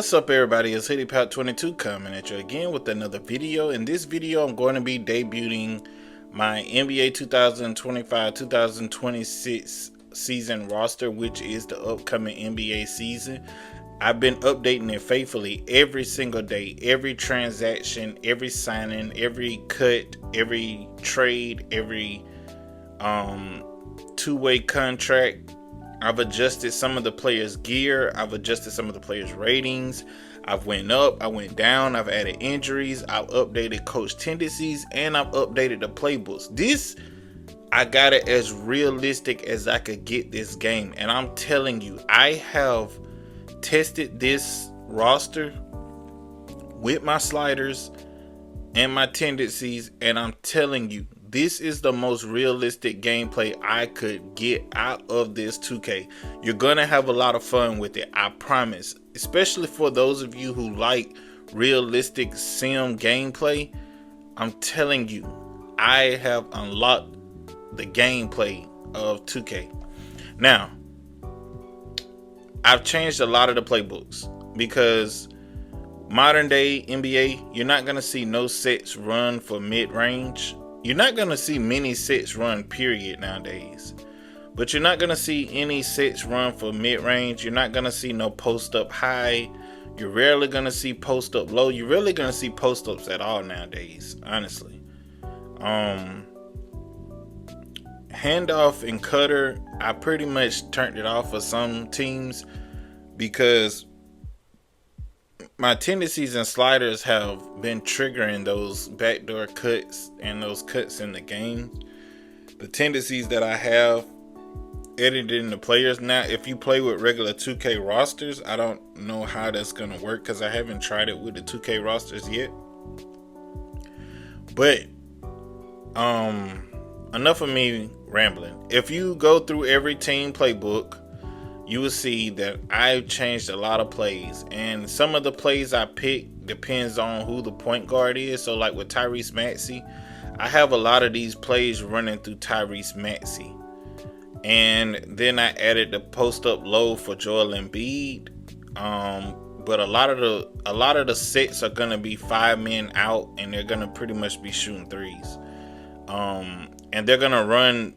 What's up, everybody? It's HoodiePop22 coming at you again with another video. In this video, I'm going to be debuting my NBA 2025-2026 season roster, which is the upcoming NBA season. I've been updating it faithfully every single day, every transaction, every signing, every cut, every trade, every two-way contract. I've adjusted some of the players' gear. I've adjusted some of the players' ratings. I've went up, I went down, I've added injuries, I've updated coach tendencies, and I've updated the playbooks. This, I got it as realistic as I could get this game. And I'm telling you, I have tested this roster with my sliders and my tendencies, and I'm telling you, this is the most realistic gameplay I could get out of this 2K. You're gonna have a lot of fun with it, I promise. Especially for those of you who like realistic sim gameplay. I'm telling you, I have unlocked the gameplay of 2K. Now, I've changed a lot of the playbooks because modern day NBA, you're not gonna see no sets run for mid-range. You're not going to see many sets run period nowadays. But you're not going to see any sets run for mid-range. You're not going to see no post-up high. You're rarely going to see post-up low. You're really going to see post-ups at all nowadays, honestly. Handoff and cutter, I pretty much turned it off for some teams because my tendencies and sliders have been triggering those backdoor cuts and those cuts in the game. The tendencies that I have edited in the players. Now, if you play with regular 2K rosters, I don't know how that's going to work because I haven't tried it with the 2K rosters yet. But, enough of me rambling. If you go through every team playbook, you will see that I've changed a lot of plays, and some of the plays I pick depends on who the point guard is. So like with Tyrese Maxey, I have a lot of these plays running through Tyrese Maxey, and then I added the post up low for Joel Embiid. But a lot of the sets are gonna be 5 men out, and they're gonna pretty much be shooting threes. And they're gonna run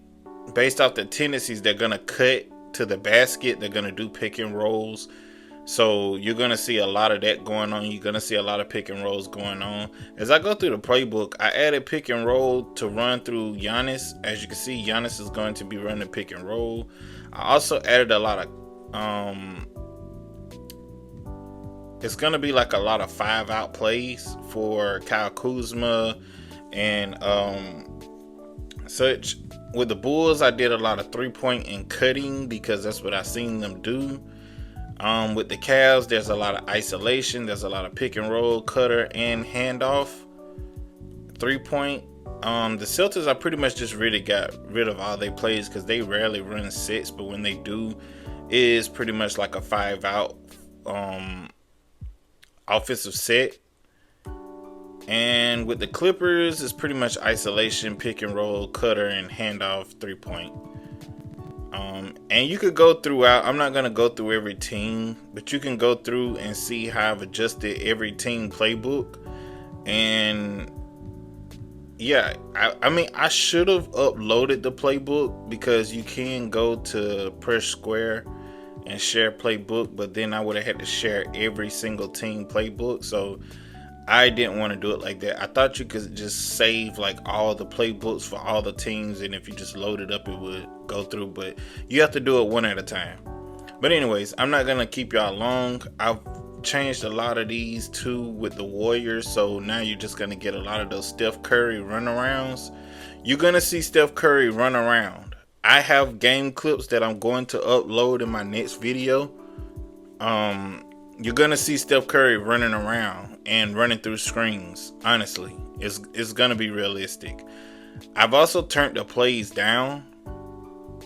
based off the tendencies. They're gonna cut to the basket. They're gonna do pick and rolls, so you're gonna see a lot of that going on. You're gonna see a lot of pick and rolls going on. As I go through the playbook, I added pick and roll to run through Giannis. As you can see, Giannis is going to be running pick and roll. I also added a lot of it's gonna be like a lot of 5-out plays for Kyle Kuzma and such. With the Bulls, I did a lot of 3-point and cutting because that's what I seen them do. With the Cavs, there's a lot of isolation. There's a lot of pick and roll, cutter, and handoff. 3-point. The Celtics, I pretty much just really got rid of all their plays because they rarely run sets, but when they do, it is pretty much like a 5-out offensive set. And with the Clippers, it's pretty much isolation, pick and roll, cutter, and handoff, 3-point. And you could go throughout. I'm not going to go through every team, but you can go through and see how I've adjusted every team playbook. And yeah, I mean, I should have uploaded the playbook because you can go to press square and share playbook, but then I would have had to share every single team playbook. So I didn't want to do it like that. I thought you could just save like all the playbooks for all the teams, and if you just load it up, it would go through, but you have to do it one at a time. But anyways, I'm not going to keep y'all long. I've changed a lot of these too with the Warriors, so now you're just going to get a lot of those Steph Curry runarounds. You're going to see Steph Curry run around. I have game clips that I'm going to upload in my next video. You're going to see Steph Curry running around and running through screens. Honestly, it's going to be realistic. I've also turned the plays down,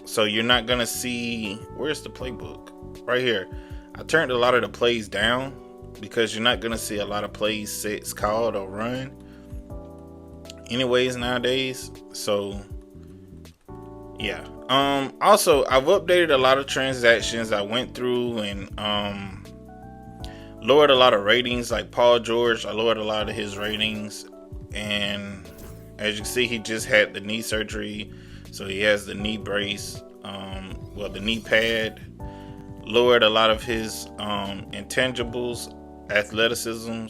so you're not going to see... Where's the playbook? Right here. I turned a lot of the plays down because you're not going to see a lot of plays sets called or run anyways nowadays. So yeah. Also, I've updated a lot of transactions. I went through and Lowered a lot of ratings, like Paul George. I lowered a lot of his ratings, and as you can see, he just had the knee surgery, so he has the knee brace, the knee pad. Lowered a lot of his intangibles, athleticism.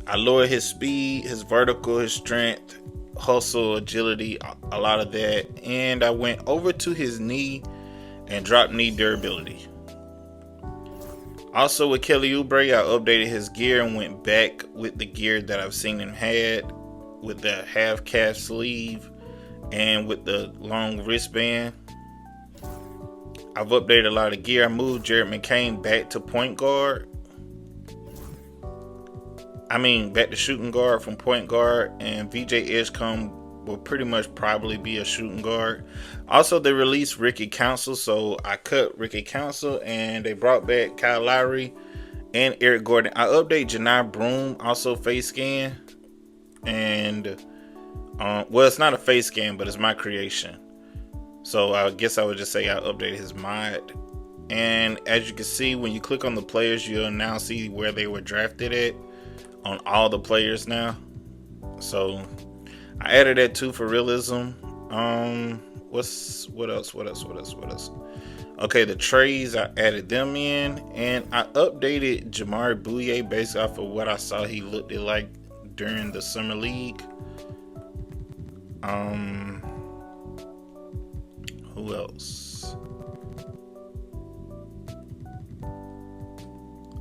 I lowered his speed, his vertical, his strength, hustle, agility, a lot of that, and I went over to his knee and dropped knee durability. Also with Kelly Oubre, I updated his gear and went back with the gear that I've seen him had, with the half calf sleeve and with the long wristband. I've updated a lot of gear. I moved Jared McCain back to point guard. Back to shooting guard from point guard, and VJ Edgecombe will pretty much probably be a shooting guard. Also, they released Ricky Council, so I cut Ricky Council, and they brought back Kyle Lowry and Eric Gordon. I update Janai Broom, also face scan, and it's not a face scan, but it's my creation. So I guess I would just say I updated his mod. And as you can see, when you click on the players, you'll now see where they were drafted at on all the players now. So I added that too for realism. What else? Okay, the trades, I added them in, and I updated Jamari Bouye based off of what I saw he looked like during the summer league. Who else?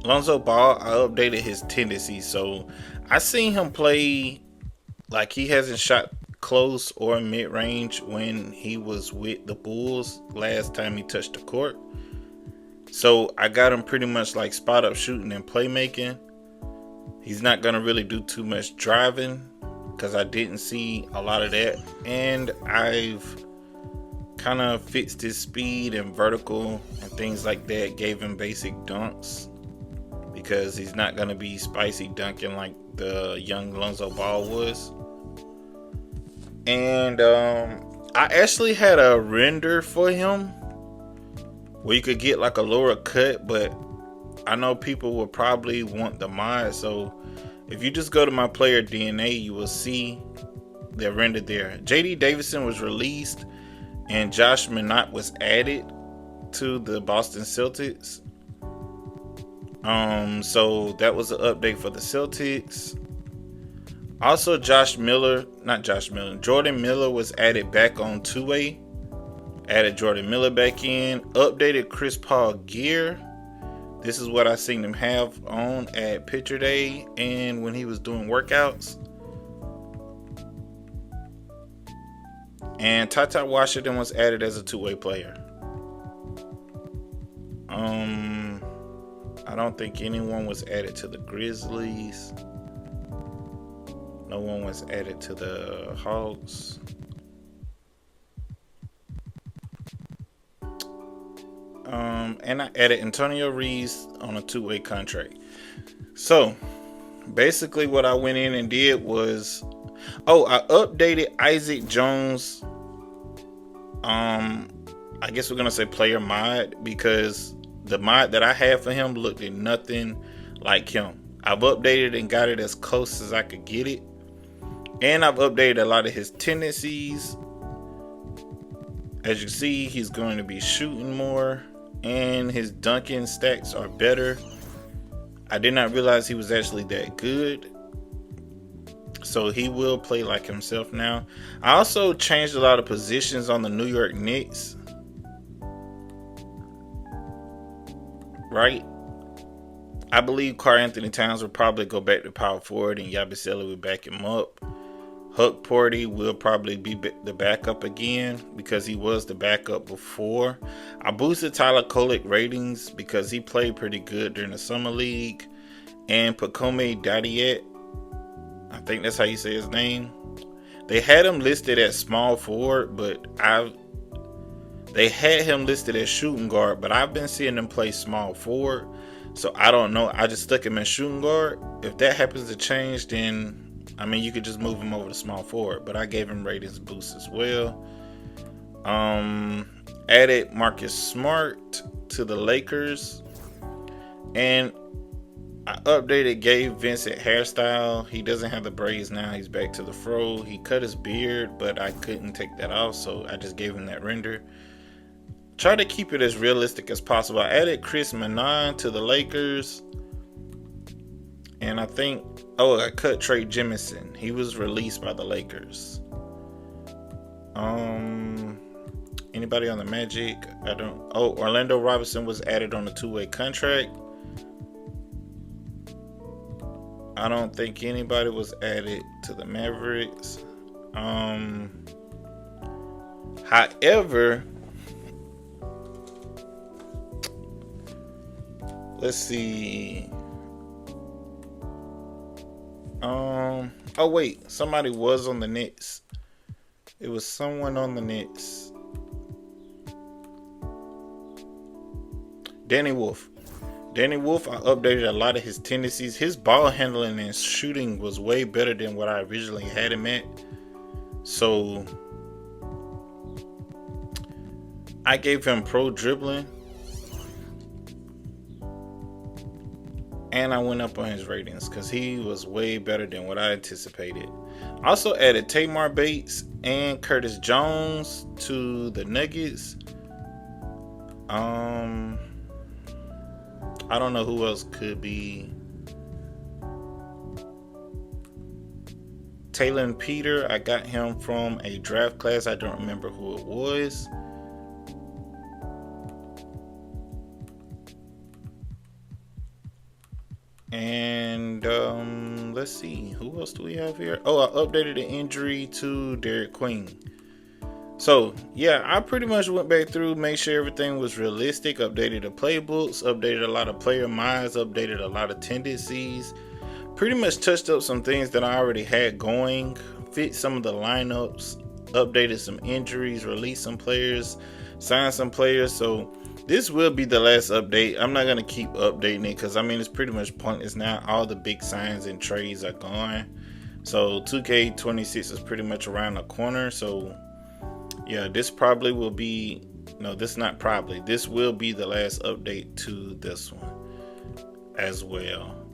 Lonzo Ball, I updated his tendencies. So I seen him play like he hasn't shot close or mid-range when he was with the Bulls last time he touched the court. So I got him pretty much like spot up shooting and playmaking. He's not going to really do too much driving because I didn't see a lot of that. And I've kind of fixed his speed and vertical and things like that. Gave him basic dunks because he's not going to be spicy dunking like the young Lonzo Ball was. And I actually had a render for him where you could get like a lower cut, but I know people will probably want the mod. So if you just go to my player DNA, you will see the render there. JD Davison was released and Josh Minott was added to the Boston Celtics. So that was an update for the Celtics. Also, Jordan Miller was added back on two-way. Added Jordan Miller back in. Updated Chris Paul gear. This is what I seen him have on at Picture Day and when he was doing workouts. And Ty Washington was added as a two-way player. I don't think anyone was added to the Grizzlies. No one was added to the Hawks. And I added Antonio Reeves on a two-way contract. So basically what I went in and did was, I updated Isaac Jones. I guess we're gonna say player mod, because the mod that I had for him looked nothing like him. I've updated and got it as close as I could get it. And I've updated a lot of his tendencies. As you see, he's going to be shooting more and his dunking stats are better. I did not realize he was actually that good. So he will play like himself now. I also changed a lot of positions on the New York Knicks. Right? I believe Karl-Anthony Towns will probably go back to power forward and Yabusele will back him up. Huck Porty will probably be the backup again because he was the backup before. I boosted Tyler Kolek ratings because he played pretty good during the summer league. And Pacome Dadiet, I think that's how you say his name. They had him listed as small forward, but they had him listed as shooting guard, but I've been seeing him play small forward. So I don't know. I just stuck him in shooting guard. If that happens to change, then you could just move him over to small forward, but I gave him ratings boost as well. Added Marcus Smart to the Lakers. And I updated Gabe Vincent hairstyle. He doesn't have the braids now. He's back to the fro. He cut his beard, but I couldn't take that off, so I just gave him that render. Try to keep it as realistic as possible. I added Chris Manon to the Lakers. And I think, I cut Trey Jemison. He was released by the Lakers. Anybody on the Magic? Orlando Robinson was added on a 2-way contract. I don't think anybody was added to the Mavericks. However, let's see. Wait, somebody was on the Nets. It was someone on the Nets. Danny Wolf. I updated a lot of his tendencies. His ball handling and shooting was way better than what I originally had him at. So I gave him pro dribbling. And I went up on his ratings because he was way better than what I anticipated. Also added Tamar Bates and Curtis Jones to the Nuggets. I don't know who else could be. Taylor Peter, I got him from a draft class. I don't remember who it was. And let's see, who else do we have here? I updated the injury to Derek Queen. So yeah, I pretty much went back through, made sure everything was realistic, updated the playbooks, updated a lot of player minds, updated a lot of tendencies, pretty much touched up some things that I already had going, fit some of the lineups, updated some injuries, released some players, signed some players. So this will be the last update. I'm not going to keep updating it because, it's pretty much pointless now. All the big signs and trades are gone. So 2K26 is pretty much around the corner. So yeah, this probably will be, this will be the last update to this one as well.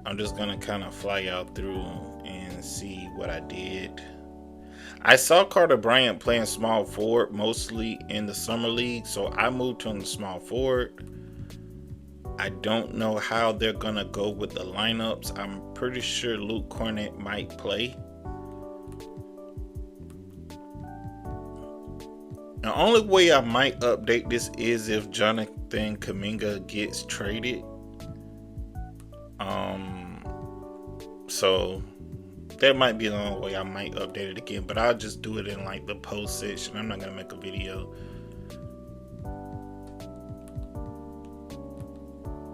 I'm just going to kind of fly out through and see what I did. I saw Carter Bryant playing small forward mostly in the summer league, so I moved to him to small forward. I don't know how they're gonna go with the lineups. I'm pretty sure Luke Cornett might play. The only way I might update this is if Jonathan Kuminga gets traded. So that might be the only way I might update it again, but I'll just do it in like the post section. I'm not gonna make a video.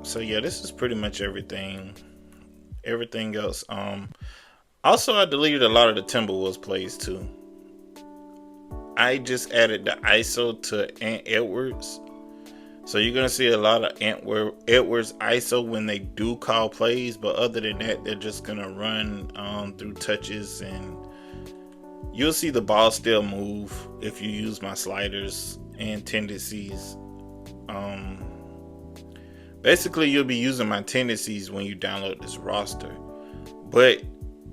So yeah, this is pretty much everything else. Also, I deleted a lot of the Timberwolves plays too. I just added the ISO to Ant Edwards, so you're gonna see a lot of Edwards ISO when they do call plays, but other than that, they're just gonna run through touches, and you'll see the ball still move if you use my sliders and tendencies. Basically, you'll be using my tendencies when you download this roster, but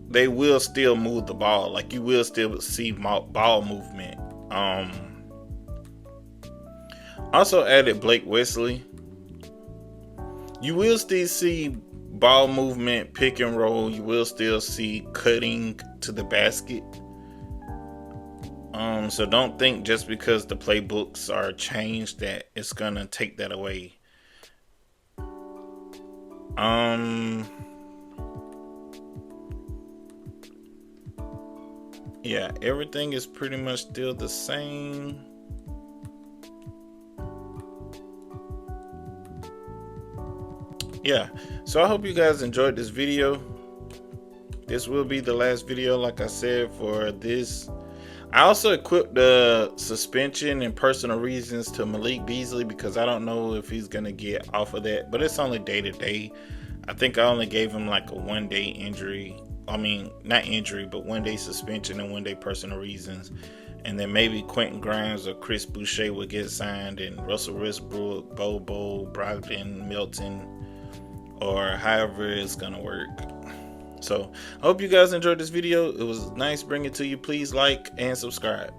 they will still move the ball. Like, you will still see ball movement. Also added Blake Wesley. You will still see ball movement, pick and roll. You will still see cutting to the basket. So don't think just because the playbooks are changed that it's gonna take that away. Yeah, everything is pretty much still the same. Yeah, so I hope you guys enjoyed this video. This will be the last video, like I said, for this. I also equipped the suspension and personal reasons to Malik Beasley because I don't know if he's gonna get off of that, but it's only day to day. I think I only gave him like a 1-day injury. I mean, not injury, but 1-day suspension and 1-day personal reasons. And then maybe Quentin Grimes or Chris Boucher will get signed, and Russell Westbrook, Bobo, Brogdon, Milton, or however it's gonna work. So I hope you guys enjoyed this video. It was nice bringing it to you. Please like and subscribe.